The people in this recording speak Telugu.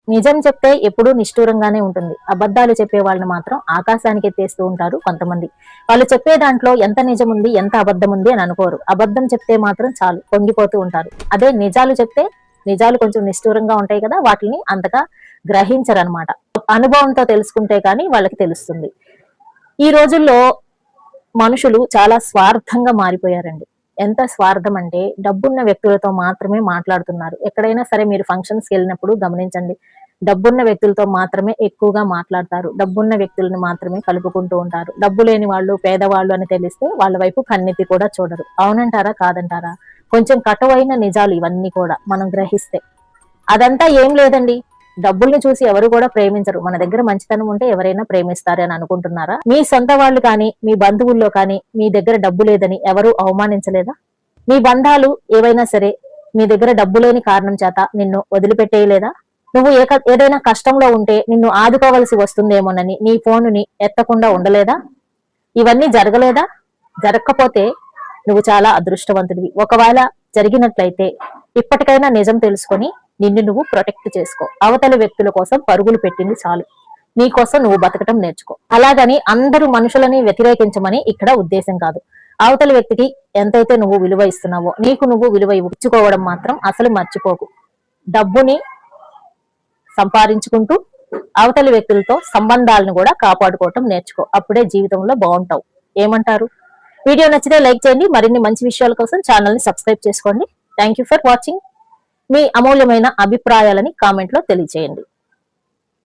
నిజం చెప్తే ఎప్పుడూ నిష్ఠూరంగానే ఉంటుంది. అబద్ధాలు చెప్పే వాళ్ళని మాత్రం ఆకాశానికి ఎత్తేస్తూ ఉంటారు కొంతమంది. వాళ్ళు చెప్పే దాంట్లో ఎంత నిజం ఉంది, ఎంత అబద్ధం ఉంది అని అనుకోరు. అబద్ధం చెప్తే మాత్రం చాలు పొంగిపోతూ ఉంటారు. అదే నిజాలు చెప్తే నిజాలు కొంచెం నిష్ఠూరంగా ఉంటాయి కదా, వాటిని అంతగా గ్రహించరనమాట. అనుభవంతో తెలుసుకుంటే కానీ వాళ్ళకి తెలుస్తుంది. ఈ రోజుల్లో మనుషులు చాలా స్వార్థంగా మారిపోయారండి. ఎంత స్వార్థం అంటే డబ్బున్న వ్యక్తులతో మాత్రమే మాట్లాడుతున్నారు. ఎక్కడైనా సరే మీరు ఫంక్షన్స్కి వెళ్ళినప్పుడు గమనించండి, డబ్బున్న వ్యక్తులతో మాత్రమే ఎక్కువగా మాట్లాడతారు. డబ్బున్న వ్యక్తులను మాత్రమే కలుపుకుంటూ ఉంటారు. డబ్బు లేని వాళ్ళు, పేదవాళ్ళు అని తెలిస్తే వాళ్ళ వైపు కన్నెత్తి కూడా చూడరు. అవునంటారా కాదంటారా? కొంచెం కటువైన నిజాలు ఇవన్నీ కూడా మనం గ్రహిస్తే. అదంతా ఏం లేదండి, డబ్బుల్ని చూసి ఎవరు కూడా ప్రేమించరు. మన దగ్గర మంచితనం ఉంటే ఎవరైనా ప్రేమిస్తారని అనుకుంటున్నారా? మీ సొంత వాళ్ళు కానీ, మీ బంధువుల్లో కానీ మీ దగ్గర డబ్బు లేదని ఎవరు అవమానించలేదా? మీ బంధాలు ఏవైనా సరే మీ దగ్గర డబ్బు లేని కారణం చేత నిన్ను వదిలిపెట్టేయలేదా? నువ్వు ఏదైనా కష్టంలో ఉంటే నిన్ను ఆదుకోవలసి వస్తుందేమోనని నీ ఫోనుని ఎత్తకుండా ఉండలేదా? ఇవన్నీ జరగలేదా? జరగకపోతే నువ్వు చాలా అదృష్టవంతుడివి. ఒకవేళ జరిగినట్లయితే ఇప్పటికైనా నిజం తెలుసుకొని నిన్ను నువ్వు ప్రొటెక్ట్ చేసుకో. అవతలి వ్యక్తుల కోసం పరుగులు పెట్టింది చాలు. నీ కోసం నువ్వు బతకటం నేర్చుకో. అలాగని అందరూ మనుషులని వ్యతిరేకించమని ఇక్కడ ఉద్దేశం కాదు. అవతలి వ్యక్తికి ఎంతైతే నువ్వు విలువ ఇస్తున్నావో నీకు నువ్వు విలువ ఇచ్చుకోవడం మాత్రం అసలు మర్చిపోకు. డబ్బుని సంపాదించుకుంటూ అవతలి వ్యక్తులతో సంబంధాలను కూడా కాపాడుకోవటం నేర్చుకో. అప్పుడే జీవితంలో బాగుంటావు. ఏమంటారు? వీడియో నచ్చితే లైక్ చేయండి. మరిన్ని మంచి విషయాల కోసం ఛానల్ ని సబ్స్క్రైబ్ చేసుకోండి. Thank you for watching. మీ అమూల్యమైన అభిప్రాయాలని కామెంట్ లో తెలియజేయండి.